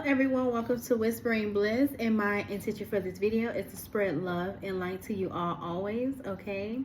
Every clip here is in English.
everyone, welcome to Whispering Bliss, and my intention for this video is to spread love and light to you all always. Okay,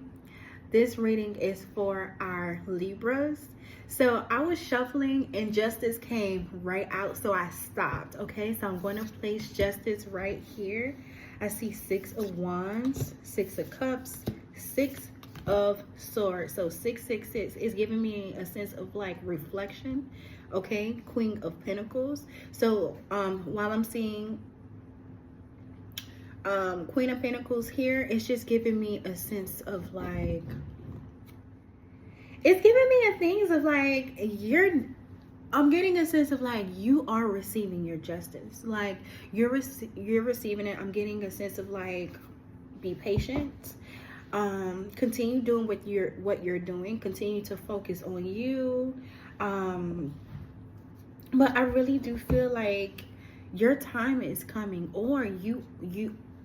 this reading is for our Libras. So I was shuffling and justice came right out, so I stopped. Okay, so I'm going to place justice right here. I see 6 of Wands, 6 of Cups, 6 of Swords. So 666 is giving me a sense of like reflection. Okay, Queen of Pentacles. So while I'm seeing Queen of Pentacles here, it's just giving me a sense of like, it's giving me a things of like, I'm getting a sense of like you are receiving your justice, like you're receiving it. I'm getting a sense of like, be patient, continue doing what you're doing, continue to focus on you. But I really do feel like your time is coming, or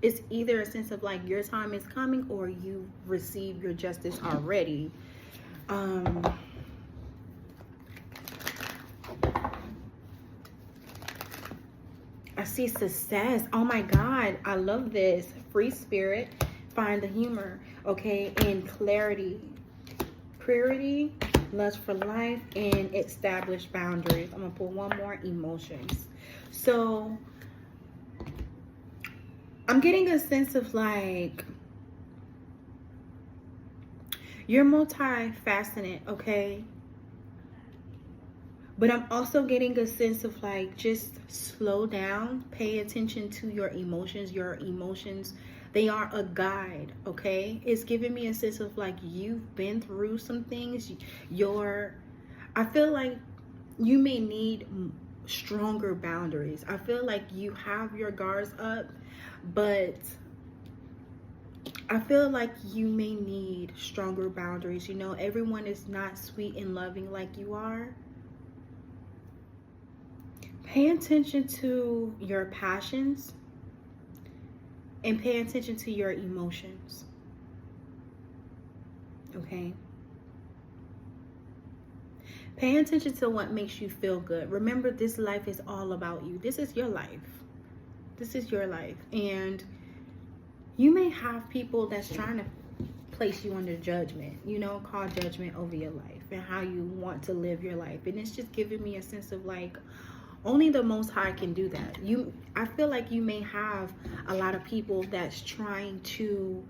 it's either a sense of like your time is coming or you receive your justice already. I see success. Oh my God, I love this. Free spirit, find the humor, okay, and clarity, purity, lust for life, and establish boundaries. I'm gonna pull one more, emotions. So I'm getting a sense of like you're multifaceted, okay, but I'm also getting a sense of like, just slow down, pay attention to your emotions. They are a guide, okay? It's giving me a sense of like you've been through some things. I feel like you may need stronger boundaries. I feel like you have your guards up, but I feel like you may need stronger boundaries. You know, everyone is not sweet and loving like you are. Pay attention to your passions and pay attention to your emotions, okay? Pay attention to what makes you feel good. Remember, this life is all about you. This is your life. This is your life. And you may have people that's trying to place you under judgment, you know, call judgment over your life and how you want to live your life. And it's just giving me a sense of like, only the Most High can do that. I feel like you may have a lot of people that's trying to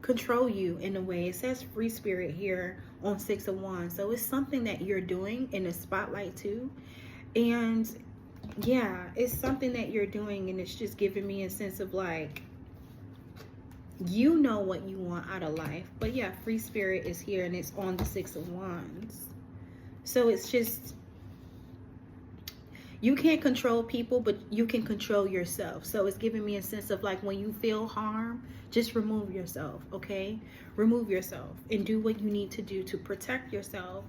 control you in a way. It says free spirit here on 6 of Wands. So it's something that you're doing in the spotlight too. And yeah, it's something that you're doing, and it's just giving me a sense of like, you know what you want out of life. But yeah, free spirit is here, and it's on the 6 of Wands. So it's just, you can't control people, but you can control yourself. So it's giving me a sense of like, when you feel harm, just remove yourself, okay? Remove yourself and do what you need to do to protect yourself.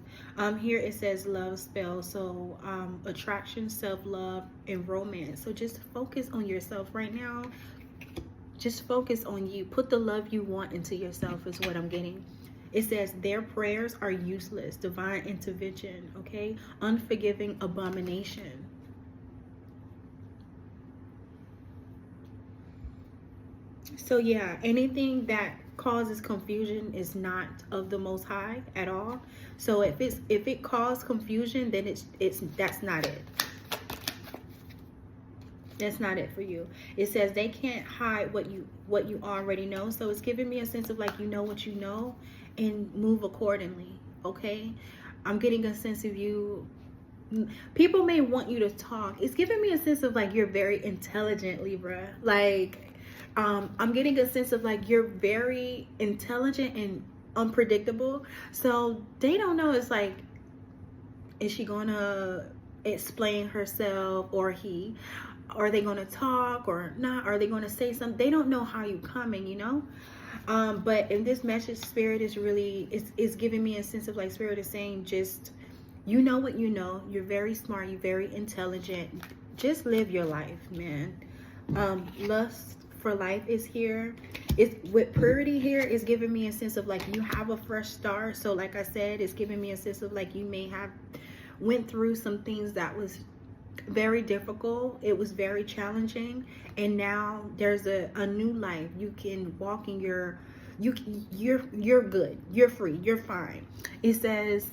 Here it says love spell. So attraction, self-love, and romance. So just focus on yourself right now. Just focus on you. Put the love you want into yourself is what I'm getting. It says their prayers are useless. Divine intervention, okay? Unforgiving abomination. So yeah, anything that causes confusion is not of the Most High at all. So if it caused confusion, then that's not it. That's not it for you. It says they can't hide what you already know. So it's giving me a sense of like, you know what you know, and move accordingly, okay? I'm getting a sense of you. People may want you to talk. It's giving me a sense of like, you're very intelligent, Libra. Like, I'm getting a sense of like, you're very intelligent and unpredictable. So they don't know. It's like, is she gonna explain herself, or he? Are they gonna talk or not? Are they gonna say something? They don't know how you coming, you know? But in this message, Spirit is really, it's giving me a sense of like, Spirit is saying, just, you know what you know. You're very smart. You're very intelligent. Just live your life, man. Lust for life is here. It's with purity here is giving me a sense of like, you have a fresh start. So like I said, it's giving me a sense of like, you may have went through some things that was very difficult. It was very challenging, and now there's a new life. You can walk in you're good, you're free, you're fine. It says,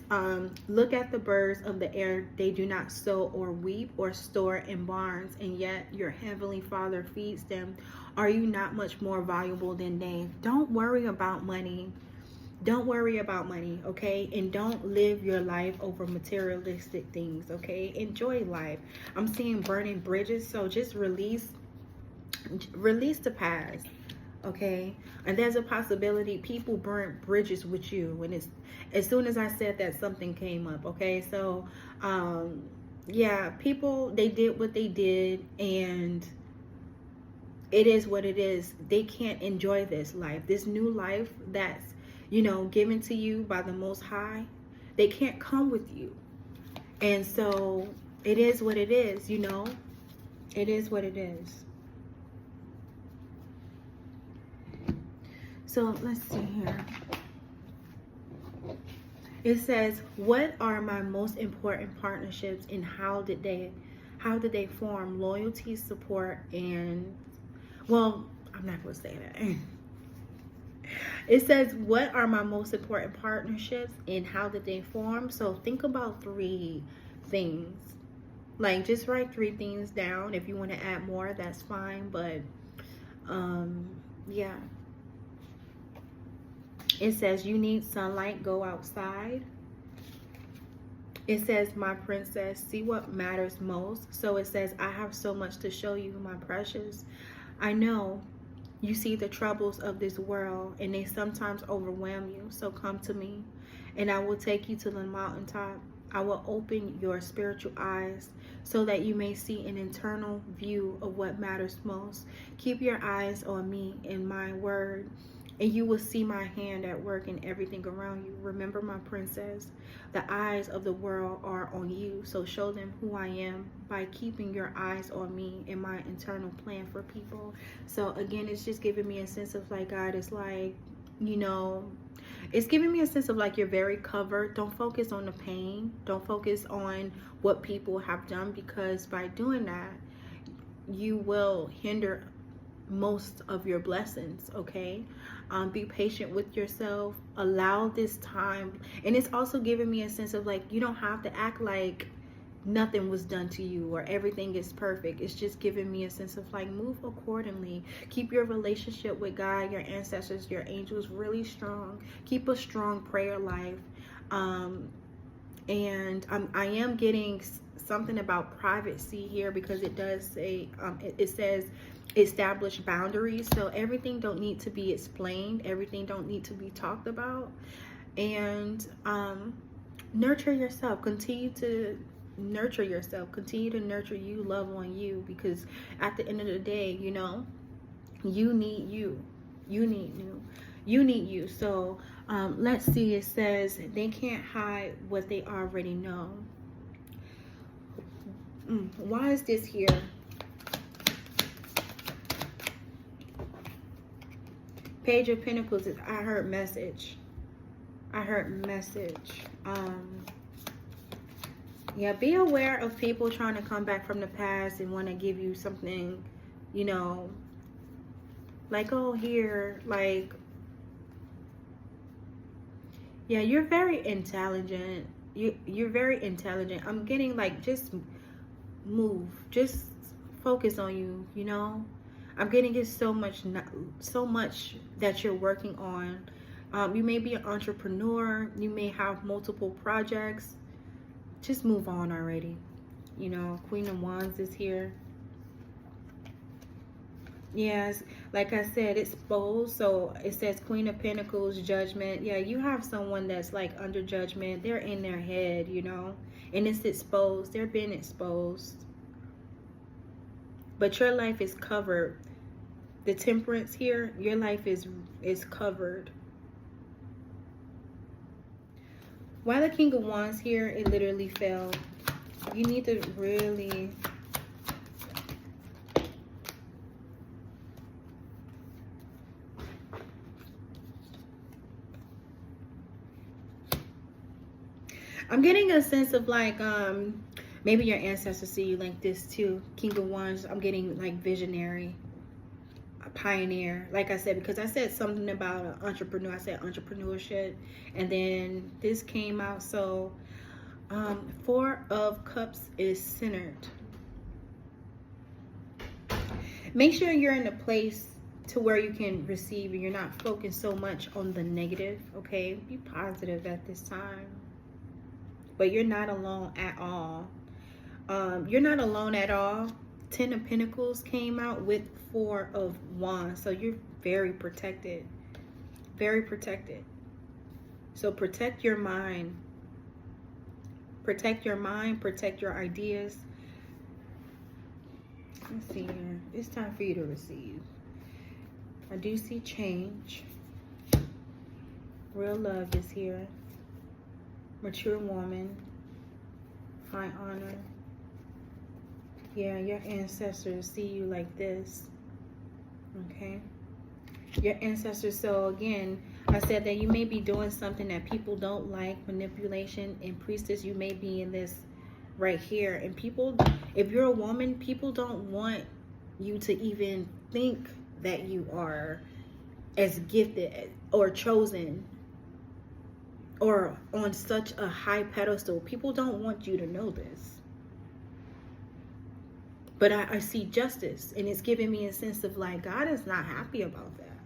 look at the birds of the air, they do not sow or reap or store in barns, and yet your heavenly Father feeds them. Are you not much more valuable than they? Don't worry about money. Don't worry about money, okay? And don't live your life over materialistic things, okay? Enjoy life. I'm seeing burning bridges, so just release the past, okay? And there's a possibility people burn bridges with you. When it's, as soon as I said that, something came up, okay? So yeah, people, they did what they did, and it is what it is. They can't enjoy this life, this new life that's, you know, given to you by the Most High. They can't come with you. And so it is what it is, you know. It is what it is. So let's see here. It says, what are my most important partnerships, and how did they form? Loyalty, support, and, well, I'm not going to say that. It says, what are my most important partnerships, and how did they form? So think about 3 things. Like, just write 3 things down. If you want to add more, that's fine. But yeah. It says, you need sunlight, go outside. It says, my princess, see what matters most. So it says, I have so much to show you, my precious. I know you see the troubles of this world, and they sometimes overwhelm you. So come to me, and I will take you to the mountaintop. I will open your spiritual eyes so that you may see an internal view of what matters most. Keep your eyes on me and my word, and you will see my hand at work in everything around you. Remember, my princess, the eyes of the world are on you, so show them who I am by keeping your eyes on me and my internal plan for people. So again, it's just giving me a sense of like, God is like, you know, it's giving me a sense of like you're very covered. Don't focus on the pain. Don't focus on what people have done, because by doing that, you will hinder most of your blessings, okay? Be patient with yourself. Allow this time. And it's also giving me a sense of like, you don't have to act like nothing was done to you or everything is perfect. It's just giving me a sense of like, move accordingly. Keep your relationship with God, your ancestors, your angels really strong. Keep a strong prayer life. And I am getting something about privacy here, because it does say, it says establish boundaries. So everything don't need to be explained. Everything don't need to be talked about. And nurture yourself. Continue to nurture yourself. Continue to nurture you, love on you, because at the end of the day, you know, you need you. You need you. You need you. So let's see. It says they can't hide what they already know. Why is this here? Page of Pentacles is, I heard message. I heard message. Yeah, be aware of people trying to come back from the past and want to give you something, you know, like, oh, here, like, yeah, you're very intelligent. You're very intelligent. I'm getting like, just move, just focus on you, you know. I'm getting it so much that you're working on. You may be an entrepreneur. You may have multiple projects. Just move on already. You know, Queen of Wands is here. Yes, like I said, it's exposed. So it says Queen of Pentacles, judgment. Yeah, you have someone that's like under judgment. They're in their head, you know, and it's exposed. They're being exposed. But your life is covered. The Temperance here, your life is covered. Why the King of Wands here, it literally fell. You need to really... I'm getting a sense of like, maybe your ancestors see you like this too. King of Wands, I'm getting like visionary, a pioneer. Like I said, because I said something about an entrepreneur. I said entrepreneurship. And then this came out. So, Four of Cups is centered. Make sure you're in a place to where you can receive and you're not focused so much on the negative, okay? Be positive at this time. But you're not alone at all. You're not alone at all. 10 of Pentacles came out with 4 of Wands. So you're very protected. Very protected. So protect your mind. Protect your mind. Protect your ideas. Let's see here. It's time for you to receive. I do see change. Real love is here. Mature woman. High honor. Yeah, your ancestors see you like this. Okay. Your ancestors. So again, I said that you may be doing something that people don't like. Manipulation. And priestess, you may be in this right here. And people, if you're a woman, people don't want you to even think that you are as gifted or chosen or on such a high pedestal. People don't want you to know this. But I see justice, and it's giving me a sense of like, God is not happy about that.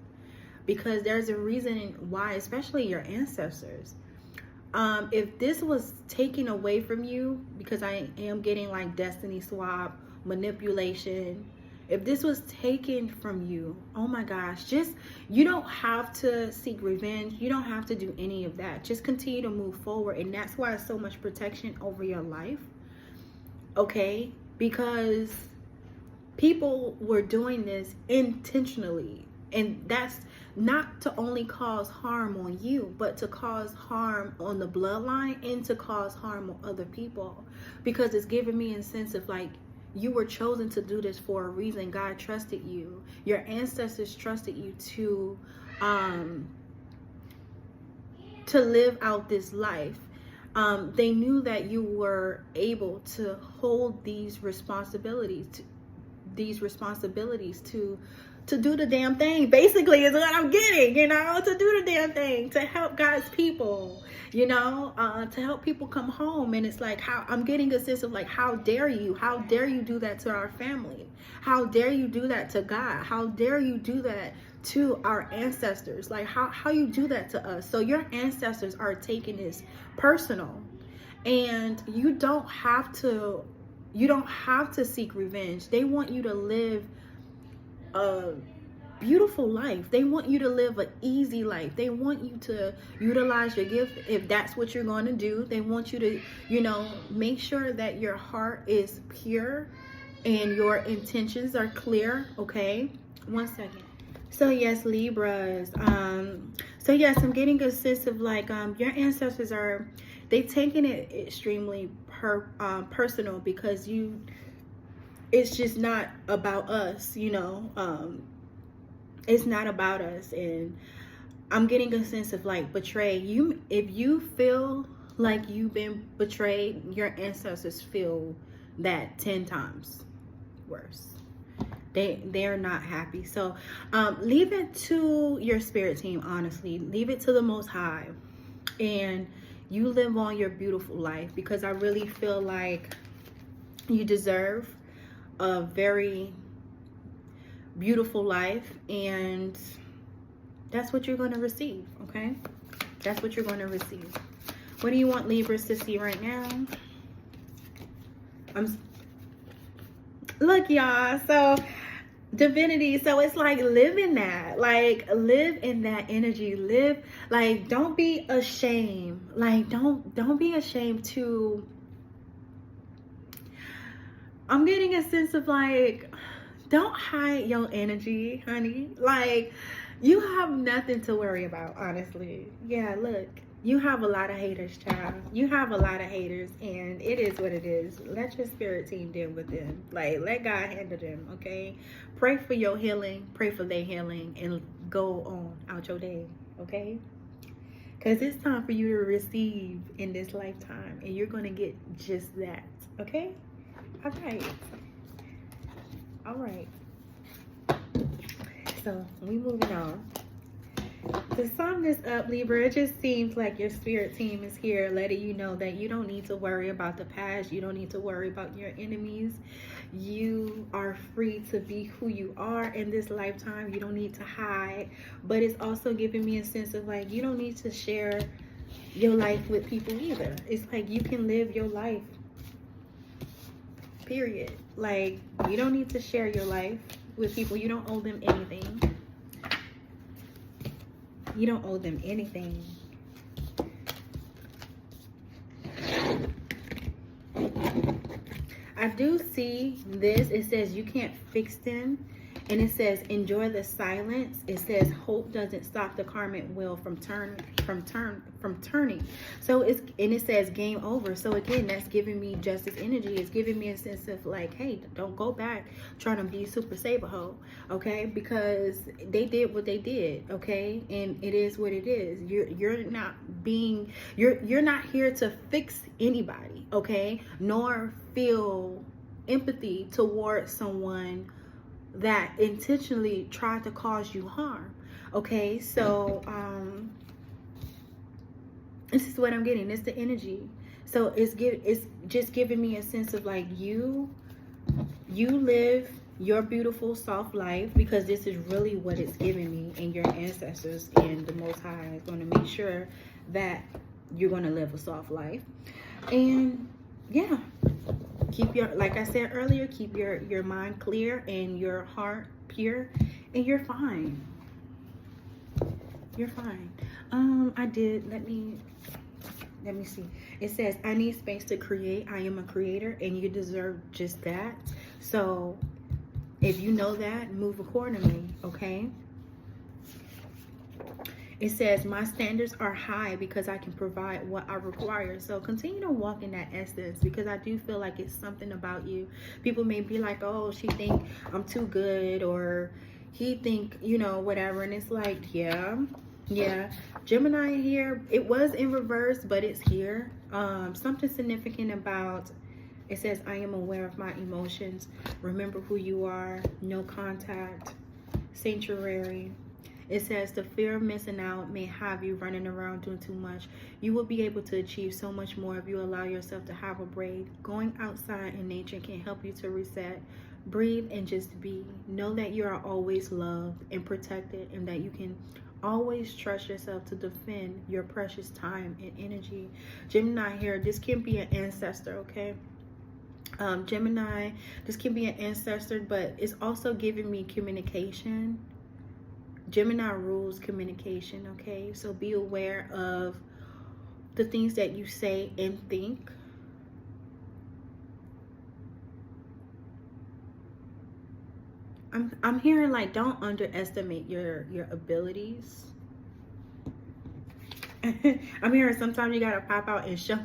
Because there's a reason why, especially your ancestors. If this was taken away from you, because I am getting like destiny swap, manipulation. If this was taken from you, oh my gosh, just, you don't have to seek revenge. You don't have to do any of that. Just continue to move forward. And that's why it's so much protection over your life. Okay? Because people were doing this intentionally. And that's not to only cause harm on you, but to cause harm on the bloodline and to cause harm on other people. Because it's giving me a sense of like, you were chosen to do this for a reason. God trusted you. Your ancestors trusted you to live out this life. They knew that you were able to hold these responsibilities, to do the damn thing, basically, is what I'm getting, you know, to do the damn thing, to help God's people, you know, to help people come home. And it's like, how I'm getting a sense of like, how dare you do that to our family? How dare you do that to God? How dare you do that to our ancestors? Like, how you do that to us? So your ancestors are taking this personal, and you don't have to seek revenge. They want you to live a beautiful life. They want you to live an easy life. They want you to utilize your gift if that's what you're going to do. They want you to, you know, make sure that your heart is pure and your intentions are clear. Okay, 1 second. So yes, Libras. So yes, I'm getting a sense of like, your ancestors they taking it extremely personal, because it's just not about us, you know. It's not about us. And I'm getting a sense of like betrayed. If you feel like you've been betrayed, your ancestors feel that 10 times worse. They're not happy. So leave it to your spirit team, honestly. Leave it to the Most High, and you live on your beautiful life, because I really feel like you deserve a very beautiful life, and that's what you're going to receive. Okay, that's what you're going to receive. What do you want Libras to see right now? Look, y'all, so divinity. So it's like, live in that, like live in that energy. Live, like, don't be ashamed. Like, don't be ashamed to, I'm getting a sense of like, don't hide your energy, honey. Like, you have nothing to worry about, honestly. Yeah, look, you have a lot of haters, child. You have a lot of haters, and it is what it is. Let your spirit team deal with them. Like, let God handle them, okay? Pray for your healing, pray for their healing, and go on out your day, okay? Because it's time for you to receive in this lifetime. And you're going to get just that. Okay? All right. All right. So, we moving on. To sum this up, Libra, it just seems like your spirit team is here letting you know that you don't need to worry about the past. You don't need to worry about your enemies. You are free to be who you are in this lifetime. You don't need to hide. But it's also giving me a sense of like, you don't need to share your life with people either. It's like you can live your life, period. Like, you don't need to share your life with people. You don't owe them anything. You don't owe them anything. I do see this. It says you can't fix them. And it says enjoy the silence. It says hope doesn't stop the karmic wheel from turning. So it says game over. So again, that's giving me justice energy. It's giving me a sense of like, hey, don't go back trying to be super saber hoe, okay? Because they did what they did, okay? And it is what it is. You're not here to fix anybody, okay? Nor feel empathy towards someone that intentionally tried to cause you harm. Okay, so this is what I'm getting. It's the energy. So it's just giving me a sense of like you live your beautiful soft life, because this is really what it's giving me, and your ancestors and the Most High is going to make sure that you're going to live a soft life. And yeah, keep your, like I said earlier, keep your mind clear and your heart pure, and you're fine. You're fine. Let me see. It says, I need space to create. I am a creator, and you deserve just that. So if you know that, move accordingly, okay? It says, my standards are high because I can provide what I require. So continue to walk in that essence, because I do feel like it's something about you. People may be like, oh, she think I'm too good, or he think, you know, whatever. And it's like, yeah. Gemini here, it was in reverse, but it's here. Something significant about, it says, I am aware of my emotions. Remember who you are. No contact. Sanctuary. It says the fear of missing out may have you running around doing too much. You will be able to achieve so much more if you allow yourself to have a break. Going outside in nature can help you to reset. Breathe and just be. Know that you are always loved and protected, and that you can always trust yourself to defend your precious time and energy. Gemini here, this can be an ancestor, okay? Gemini, this can be an ancestor, but it's also giving me communication. Gemini rules communication, okay? So be aware of the things that you say and think. I'm hearing like, don't underestimate your abilities. I'm hearing sometimes you gotta pop out and show.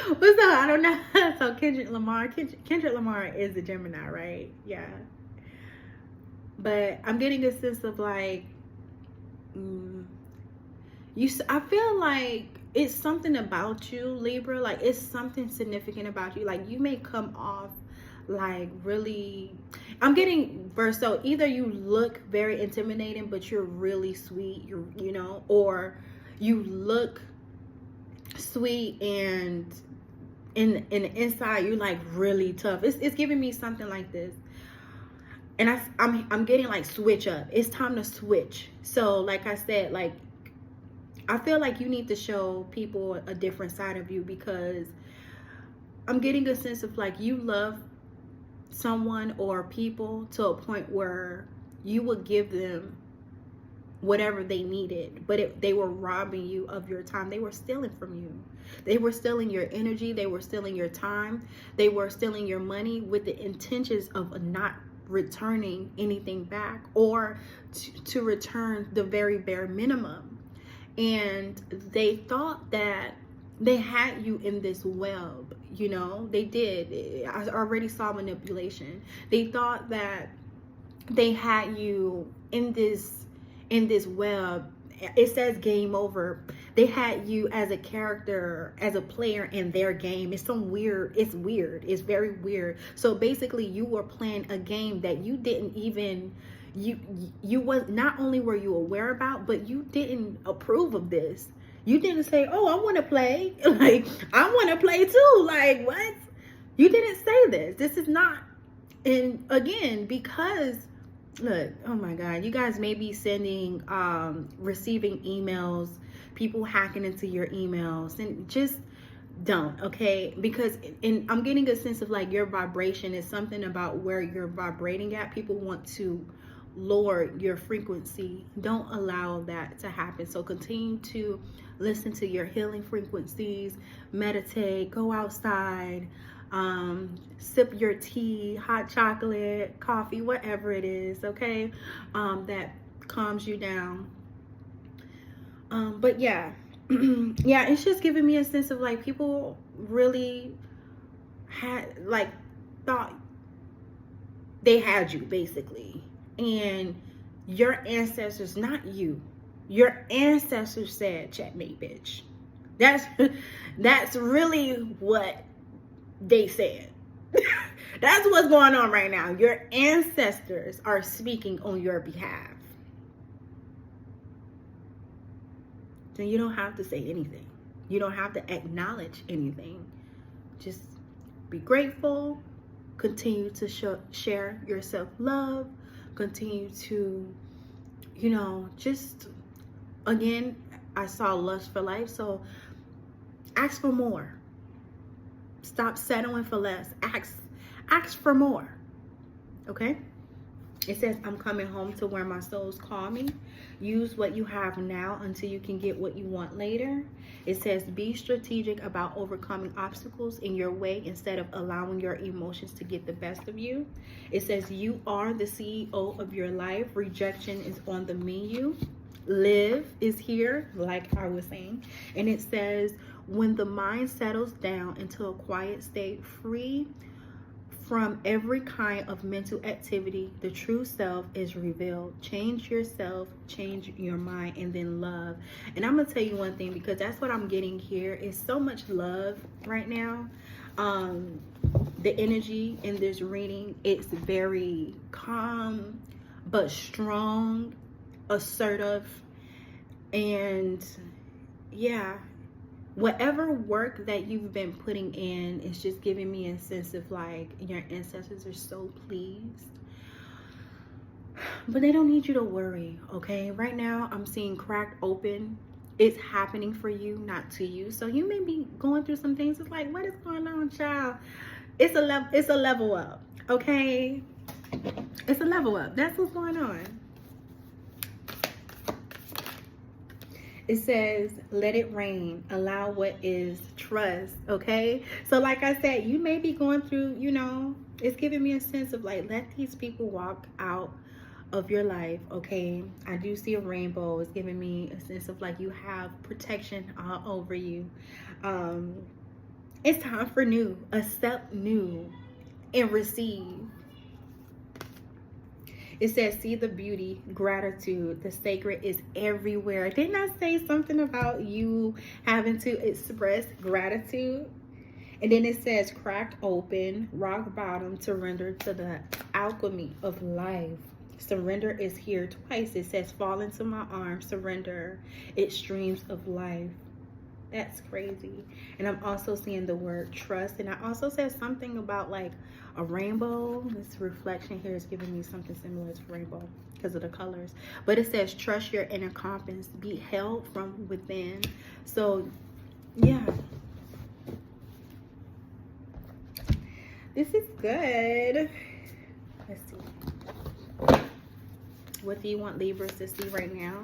What's up? I don't know. So Kendrick Lamar is a Gemini, right? Yeah. But I'm getting a sense of like, I feel like it's something about you, Libra. Like, it's something significant about you. Like, you may come off like really, I'm getting verse. So either you look very intimidating, but you're really sweet, you know, or you look sweet and in the inside you're like really tough. It's giving me something like this. And I'm getting like switch up. It's time to switch. So like I said, like, I feel like you need to show people a different side of you, because I'm getting a sense of like you love someone or people to a point where you would give them whatever they needed, but they were robbing you of your time. They were stealing from you. They were stealing your energy. They were stealing your time. They were stealing your money with the intentions of not returning anything back, or to return the very bare minimum. And they thought that they had you in this web, you know. They did. I already saw manipulation. They thought that they had you in this web. It says game over, They had you as a character, as a player in their game. It's weird. It's very weird. So basically you were playing a game that you didn't even, you was, not only were you aware about, but you didn't approve of this. You didn't say, oh, I want to play. Like, I want to play too. Like, what? You didn't say this. This is not. And again, because look, oh my God, you guys may be sending, receiving emails, people hacking into your emails, and just don't, okay? Because I'm getting a sense of like your vibration is something about where you're vibrating at. People want to lower your frequency. Don't allow that to happen. So continue to listen to your healing frequencies, meditate, go outside, sip your tea, hot chocolate, coffee, whatever it is, okay, that calms you down. But yeah, yeah, it's just giving me a sense of like people really had, like, thought they had you basically, and your ancestors, not you, your ancestors said, checkmate, bitch. That's really what they said. That's what's going on right now. Your ancestors are speaking on your behalf. Then you don't have to say anything. You don't have to acknowledge anything. Just be grateful. Continue to share your self-love. Continue to, you know, just, again, I saw lust for life. So ask for more. Stop settling for less. Ask for more. Okay? It says, I'm coming home to where my soul's calming. Use what you have now until you can get what you want later. It says, be strategic about overcoming obstacles in your way instead of allowing your emotions to get the best of you. It says, you are the CEO of your life. Rejection is on the menu. Live is here, like I was saying. And it says, when the mind settles down into a quiet state, free from every kind of mental activity, the true self is revealed. Change yourself, change your mind, and then love. And I'm gonna tell you one thing, because that's what I'm getting here, is so much love right now. The energy in this reading, it's very calm but strong, assertive, and yeah, whatever work that you've been putting in is just giving me a sense of like your ancestors are so pleased. But they don't need you to worry, okay? Right now, I'm seeing cracked open. It's happening for you, not to you. So you may be going through some things. It's like, what is going on, child? It's a level up, okay? It's a level up. That's what's going on. It says, let it rain, allow what is, trust, okay? So like I said, you may be going through, you know, it's giving me a sense of like, let these people walk out of your life, okay? I do see a rainbow. It's giving me a sense of like you have protection all over you. It's time for new, accept new, and receive. It says, see the beauty, gratitude, the sacred is everywhere. Didn't I say something about you having to express gratitude? And then it says, crack open, rock bottom, surrender to the alchemy of life. Surrender is here twice. It says, fall into my arms, surrender. It's streams of life. That's crazy. And I'm also seeing the word trust. And I also said something about like a rainbow. This reflection here is giving me something similar to rainbow because of the colors. But it says, trust your inner compass. Be held from within. So, yeah. This is good. Let's see. What do you want Libras to see right now?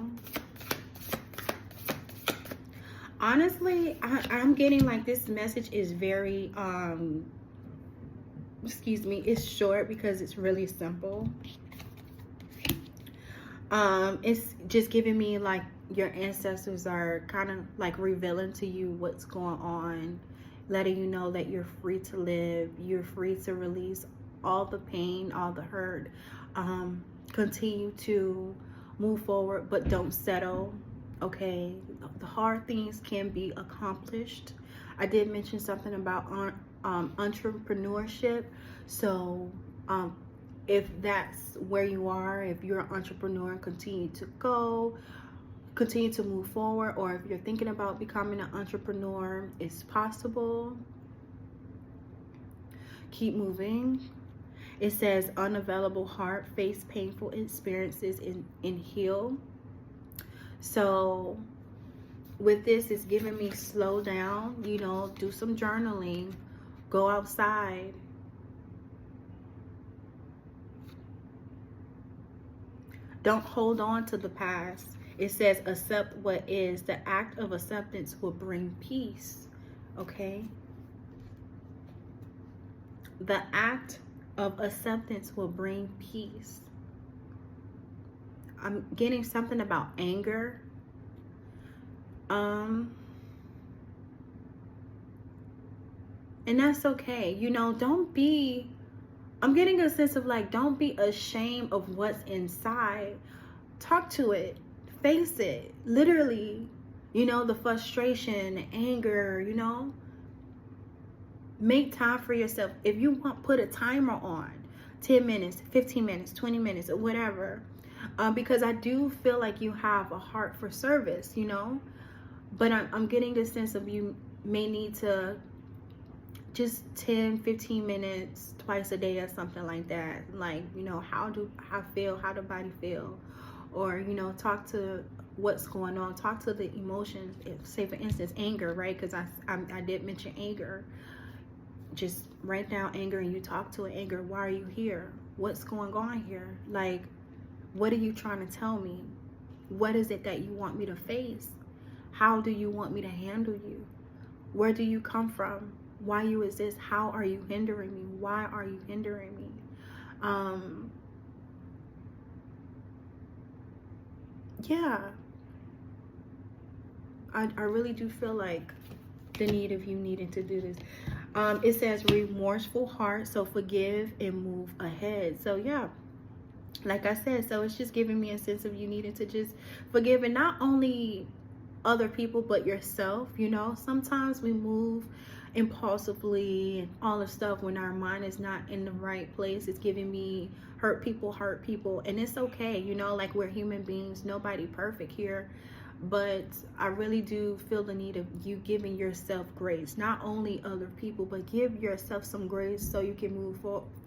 Honestly, I'm getting like this message is very, excuse me, it's short because it's really simple. It's just giving me like your ancestors are kind of like revealing to you what's going on, letting you know that you're free to live, you're free to release all the pain, all the hurt, continue to move forward, but don't settle. Okay, the hard things can be accomplished. I did mention something about entrepreneurship. So if that's where you are, if you're an entrepreneur, continue to move forward. Or if you're thinking about becoming an entrepreneur, it's possible. Keep moving. It says unavailable heart, face painful experiences and heal. So with this, it's giving me slow down, you know, do some journaling, go outside. Don't hold on to the past. It says accept what is. The act of acceptance will bring peace. Okay? The act of acceptance will bring peace. I'm getting something about anger. And that's okay. You know, I'm getting a sense of like, don't be ashamed of what's inside. Talk to it. Face it. Literally, you know, the frustration, the anger, you know. Make time for yourself. If you want, put a timer on 10 minutes, 15 minutes, 20 minutes, or whatever. Because I do feel like you have a heart for service, you know. But I'm getting a sense of you may need to just 10, 15 minutes twice a day or something like that. Like, you know, how the body feel? Or, you know, talk to what's going on. Talk to the emotions. Say, for instance, anger, right? Because I did mention anger. Just write down anger and you talk to it. Anger, why are you here? What's going on here? Like, what are you trying to tell me? What is it that you want me to face? How do you want me to handle you? Where do you come from? Why you exist? How are you hindering me? Why are you hindering me? Yeah. I really do feel like the need of you needing to do this. It says remorseful heart, so forgive and move ahead. So yeah, like I said, so it's just giving me a sense of you needing to just forgive, and not only other people but yourself. You know, sometimes we move impulsively and all the stuff when our mind is not in the right place. It's giving me hurt people, and it's okay. You know, like, we're human beings, nobody perfect here. But I really do feel the need of you giving yourself grace, not only other people, but give yourself some grace so you can move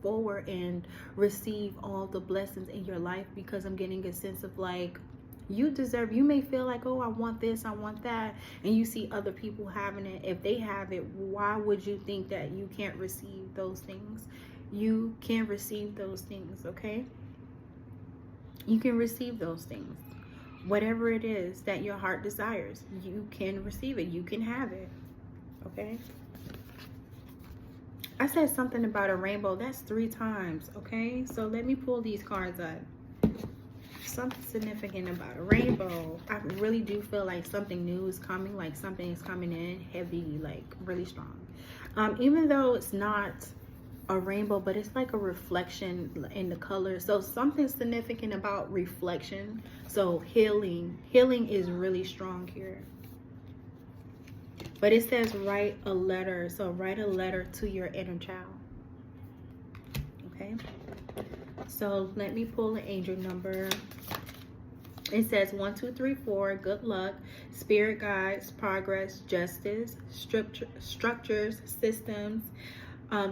forward and receive all the blessings in your life. Because I'm getting a sense of like, you may feel like, oh, I want this, I want that, and you see other people having it. If they have it, why would you think that you can't receive those things? You can receive those things, okay? You can receive those things. Whatever it is that your heart desires, you can receive it. You can have it. Okay? I said something about a rainbow. That's 3 times. Okay? So let me pull these cards up. Something significant about a rainbow. I really do feel like something new is coming. Like, something is coming in heavy, like really strong. Even though it's not a rainbow, but it's like a reflection in the color. So something significant about reflection. So healing is really strong here. But it says write a letter. So write a letter to your inner child. Okay, so let me pull the angel number. It says 1, 2, 3, 4. Good luck, spirit guides, progress, justice, structures, systems,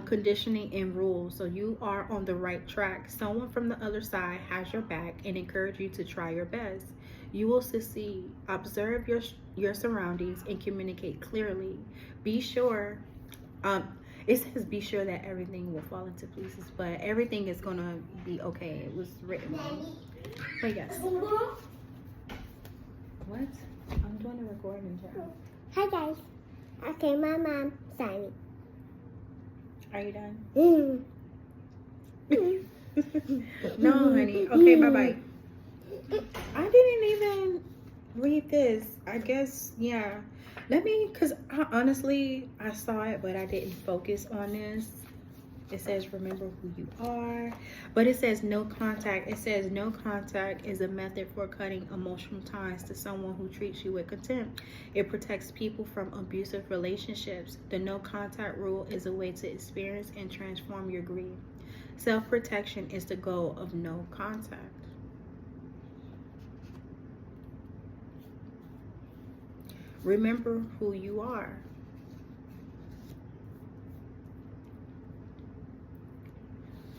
conditioning, and rules. So you are on the right track. Someone from the other side has your back and encourage you to try your best. You will succeed. Observe your surroundings and communicate clearly. Be sure, it says be sure that everything will fall into pieces, but everything is gonna be okay. It was written wrong. But yes. What? I'm doing a recording job. Hi guys. Okay, my mom signed me. Are you done? No, honey. Okay, bye-bye. I didn't even read this. I guess, yeah. Let me, because honestly, I saw it, but I didn't focus on this. It says remember who you are, but it says no contact. It says no contact is a method for cutting emotional ties to someone who treats you with contempt. It protects people from abusive relationships. The no contact rule is a way to experience and transform your grief. Self-protection is the goal of no contact. Remember who you are.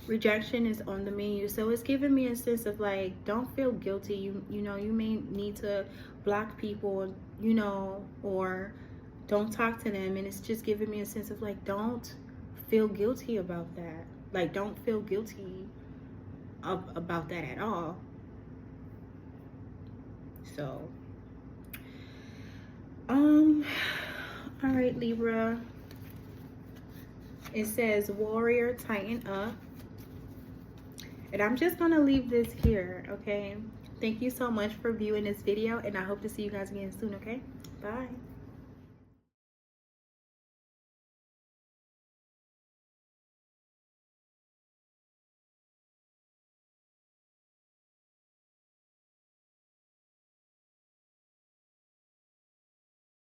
Rejection is on the menu, so it's giving me a sense of like, don't feel guilty. You know, you may need to block people, you know, or don't talk to them, and it's just giving me a sense of like, don't feel guilty about that. Like, don't feel guilty about that at all. So all right, Libra, it says warrior, tighten up. And I'm just gonna leave this here, okay? Thank you so much for viewing this video, and I hope to see you guys again soon, okay? Bye.